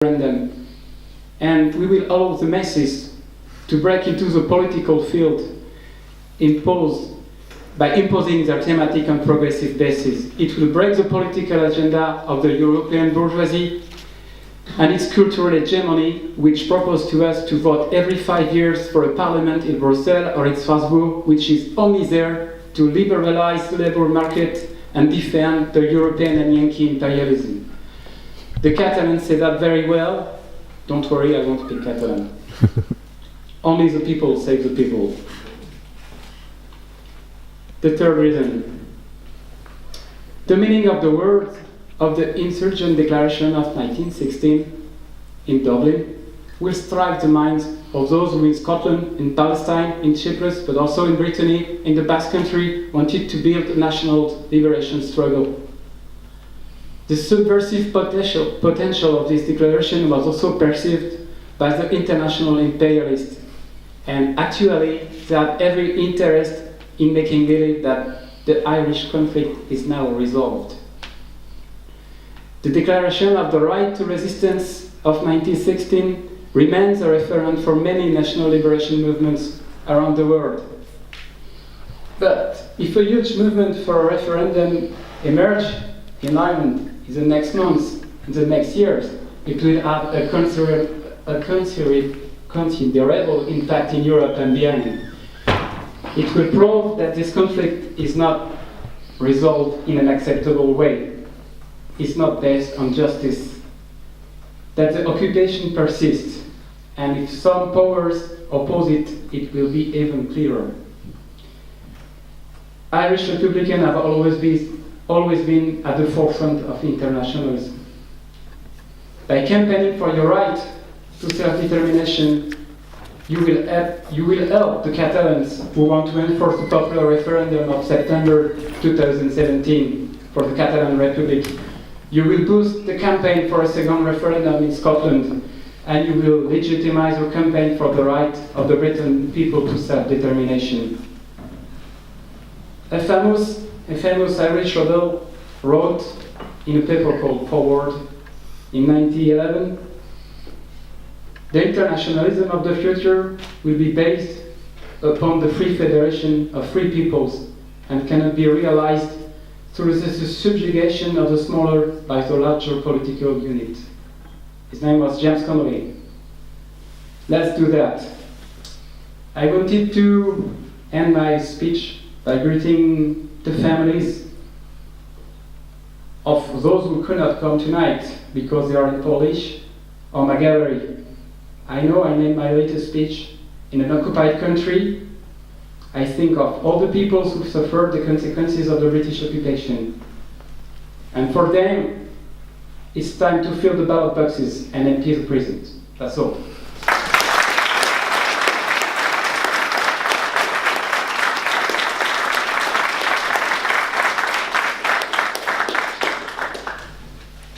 referendum. And we will allow the masses to break into the political field by imposing their thematic and progressive basis. It will break the political agenda of the European bourgeoisie and its cultural hegemony, which proposes to us to vote every 5 years for a parliament in Brussels or in Strasbourg, which is only there to liberalize the labor market and defend the European and Yankee imperialism. The Catalans say that very well. Don't worry, I won't speak Catalan. Only the people save the people. The third reason. The meaning of the word of the insurgent declaration of 1916 in Dublin will strike the minds of those who in Scotland, in Palestine, in Cyprus, but also in Brittany, in the Basque Country, wanted to build a national liberation struggle. The subversive potential of this declaration was also perceived by the international imperialists, and actually they had every interest in making believe that the Irish conflict is now resolved. The Declaration of the Right to Resistance of 1916 remains a reference for many national liberation movements around the world. But if a huge movement for a referendum emerges in Ireland in the next months, in the next years, it will have a considerable impact in Europe and beyond. It will prove that this conflict is not resolved in an acceptable way. It's not based on justice. That the occupation persists, and if some powers oppose it, it will be even clearer. Irish Republicans have always been at the forefront of internationalism. By campaigning for your right to self-determination, you will help the Catalans who want to enforce the popular referendum of September 2017 for the Catalan Republic. You will boost the campaign for a second referendum in Scotland, and you will legitimize your campaign for the right of the Briton people to self-determination. A famous Irish rebel wrote in a paper called Forward in 1911, "The internationalism of the future will be based upon the free federation of free peoples and cannot be realized through the subjugation of the smaller by the larger political unit." His name was James Connolly. Let's do that. I wanted to end my speech by greeting the families of those who could not come tonight because they are in Polish or my gallery. I know I made my latest speech in an occupied country. I think of all the people who suffered the consequences of the British occupation. And for them, it's time to fill the ballot boxes and empty the prisons. That's all.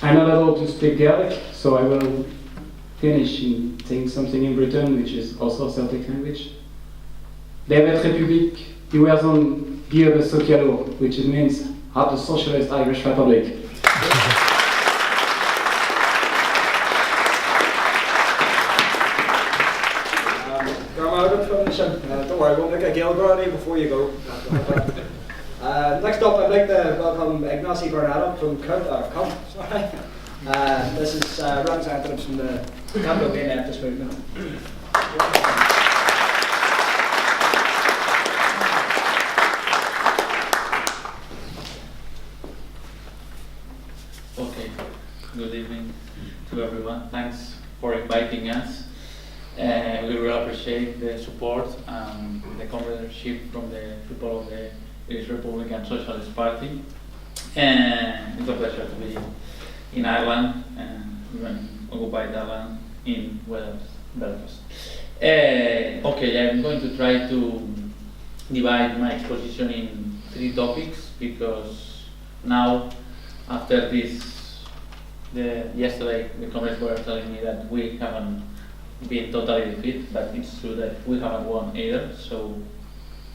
I'm not able to speak Gaelic, so I will finish in saying something in Britain, which is also a Celtic language. David Republic, Iwerzon Gilbe Sokialo, which means have the Socialist Irish Republic. Don't worry, we'll make a Gilberty before you go. Next up, I'd like to welcome Ignasi Bernat from C.U.P. This is representatives from the Catalunya leftist movement. Okay, good evening to everyone. Thanks for inviting us. We really appreciate the support and the comradeship from the people of the Irish Republican Socialist Party. And it's a pleasure to be in Ireland, and even occupied Ireland in Wales, Belfast. Okay, I'm going to try to divide my exposition in 3 topics, because now, after this, yesterday the comrades were telling me that we haven't been totally defeated, but it's true that we haven't won either. So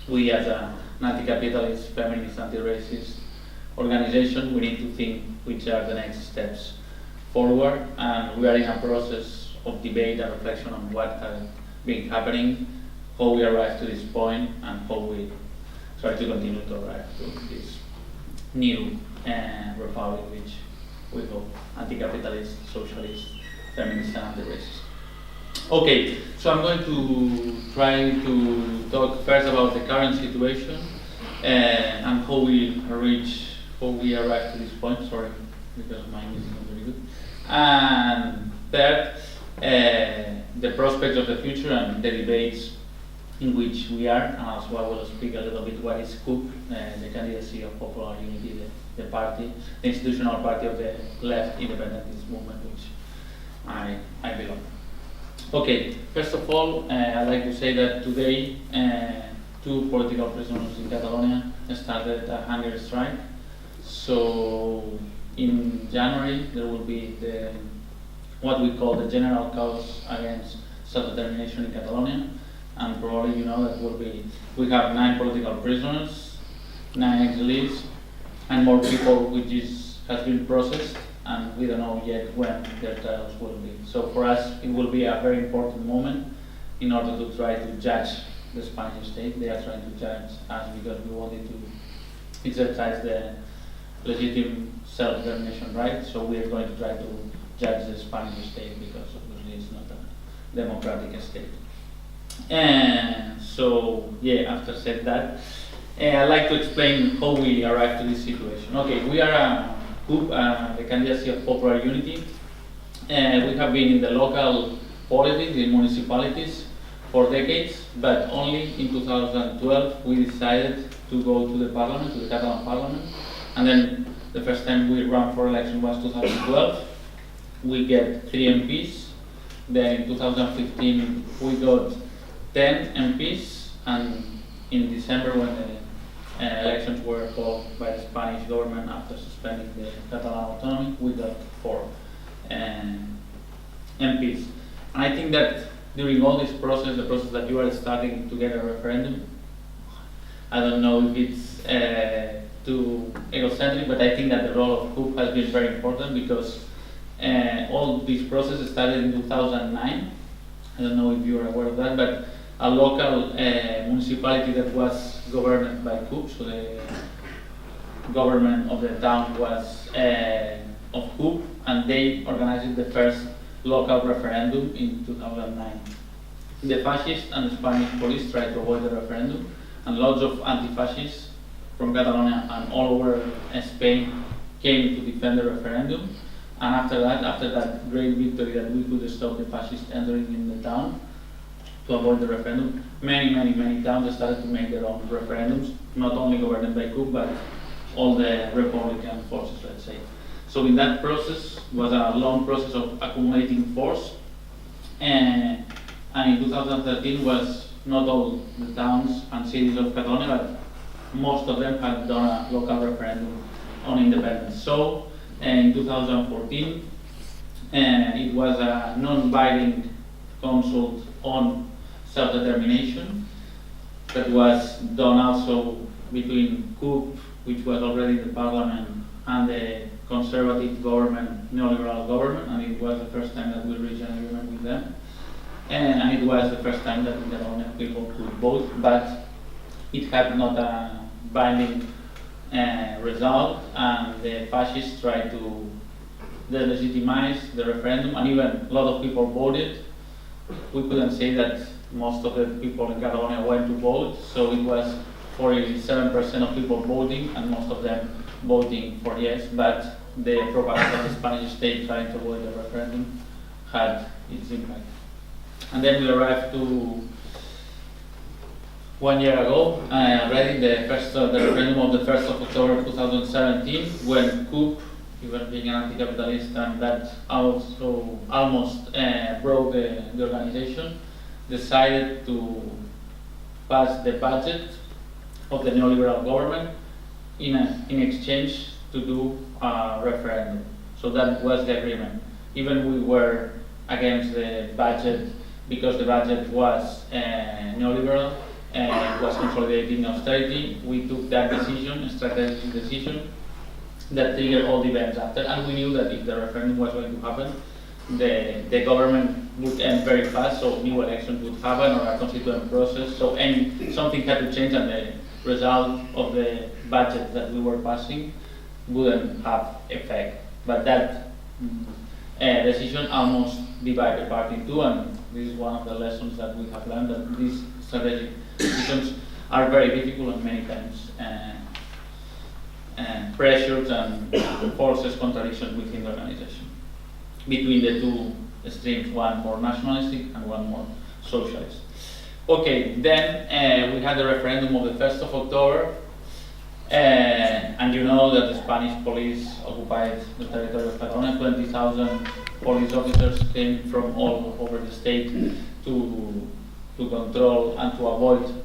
we, as an anti-capitalist, feminist, anti-racist organization, we need to think which are the next steps forward, and we are in a process of debate and reflection on what has been happening, how we arrived to this point, and how we try to continue to arrive to this new republic, which we hope anti-capitalist, socialist, feminist, and anti-racist. Okay, so I'm going to try to talk first about the current situation and how we arrived to this point. Sorry, because my English is not very good. And third, the prospects of the future and the debates in which we are, and also I will speak a little bit what is C.U.P, the candidacy of Popular Unity, the party, the institutional party of the left independentist movement, which I belong. Okay, first of all, I'd like to say that today 2 political prisoners in Catalonia started a hunger strike. So in January there will be what we call the general cause against self-determination in Catalonia, and probably you know that we have 9 political prisoners, 9 exiles, and more people has been processed, and we don't know yet when their trials will be. So for us it will be a very important moment in order to try to judge the Spanish state. They are trying to judge us because we wanted to exercise the legitimate self-determination right, so we are going to try to judge the Spanish state because obviously it's not a democratic state. And so, after said that, I'd like to explain how we arrived to this situation. Okay, we are a C.U.P, the candidacy of Popular Unity. We have been in the local politics, in municipalities, for decades, but only in 2012 we decided to go to the parliament, to the Catalan parliament, and then the first time we ran for election was 2012. We get 3 MPs. Then in 2015 we got 10 MPs, and in December when the elections were called by the Spanish government after suspending the Catalan autonomy, we got 4 MPs. And I think that during all this process, the process that you are starting to get a referendum, I don't know if it's too egocentric, but I think that the role of C.U.P has been very important because all this process started in 2009. I don't know if you are aware of that, but a local municipality that was governed by C.U.P, so the government of the town was of C.U.P, and they organized the first local referendum in 2009. The fascists and the Spanish police tried to avoid the referendum, and lots of anti-fascists from Catalonia and all over Spain came to defend the referendum. And after that great victory that we could stop the fascists entering in the town to avoid the referendum, many towns started to make their own referendums, not only governed by C.U.P, but all the Republican forces, let's say. So in that process was a long process of accumulating force, and in 2013 was not all the towns and cities of Catalonia, but most of them had done a local referendum on independence. So in 2014 it was a non-binding consult on self-determination that was done also between C.U.P, which was already in the parliament, and the conservative government, neoliberal government, and it was the first time that we reached an agreement with them. And it was the first time that in Catalonia people could vote, but it had not a binding result, and the fascists tried to delegitimize the referendum, and even a lot of people voted. We couldn't say that most of the people in Catalonia went to vote, so it was 47% of people voting, and most of them voting for yes, but the propaganda of the Spanish state trying to avoid the referendum had its impact. And then we arrived to 1 year ago, already the referendum of the 1st of October 2017, when C.U.P, even being an anti-capitalist, and that also almost broke the organization, decided to pass the budget of the neoliberal government in exchange to do a referendum. So that was the agreement. Even we were against the budget because the budget was neoliberal and was consolidating austerity. We took that decision, a strategic decision, that triggered all the events after. And we knew that if the referendum was going to happen, the government would end very fast, so new elections would happen or a constituent process. So something had to change, and the result of the budget that we were passing wouldn't have effect. But that decision almost divided the party in two, and this is one of the lessons that we have learned, that these strategic decisions are very difficult and many times pressures and forces contradictions within the organization, between the two extremes, one more nationalistic and one more socialist. Okay, then we had the referendum of the 1st of October, and you know that the Spanish police occupied the territory of Catalonia. 20,000 police officers came from all over the state to control and to avoid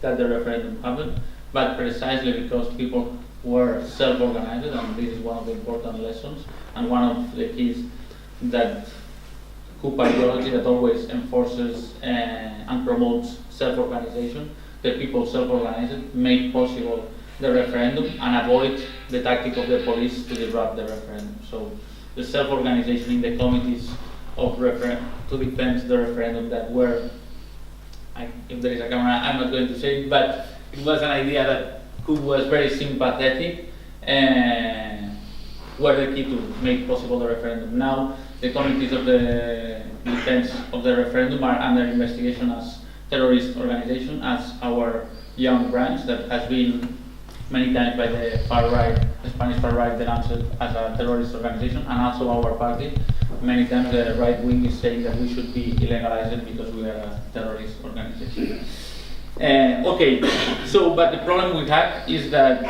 that the referendum happened, but precisely because people were self-organized, and this is one of the important lessons, and one of the keys that C.U.P ideology that always enforces and promotes self-organization. The people self-organized make possible the referendum and avoid the tactic of the police to disrupt the referendum. So the self-organization in the committees of to defend the referendum that were, if there is a camera, I'm not going to say it, but it was an idea that C.U.P was very sympathetic, were the key to make possible the referendum. Now, the committees of the defense of the referendum are under investigation as terrorist organization, as our young branch that has been many times by the far right, the Spanish far right, denounced as a terrorist organization, and also our party. Many times the right wing is saying that we should be illegalized because we are a terrorist organization. Okay, so but the problem we had is that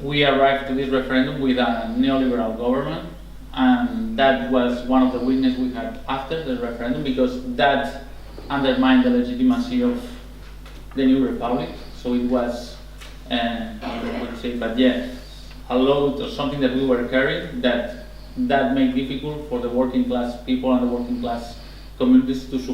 we arrived to this referendum with a neoliberal government, and that was one of the weaknesses we had after the referendum, because that undermined the legitimacy of the new republic. So it was, I don't know what to say, but yeah, a load or something that we were carrying that made difficult for the working class people and the working class communities to support.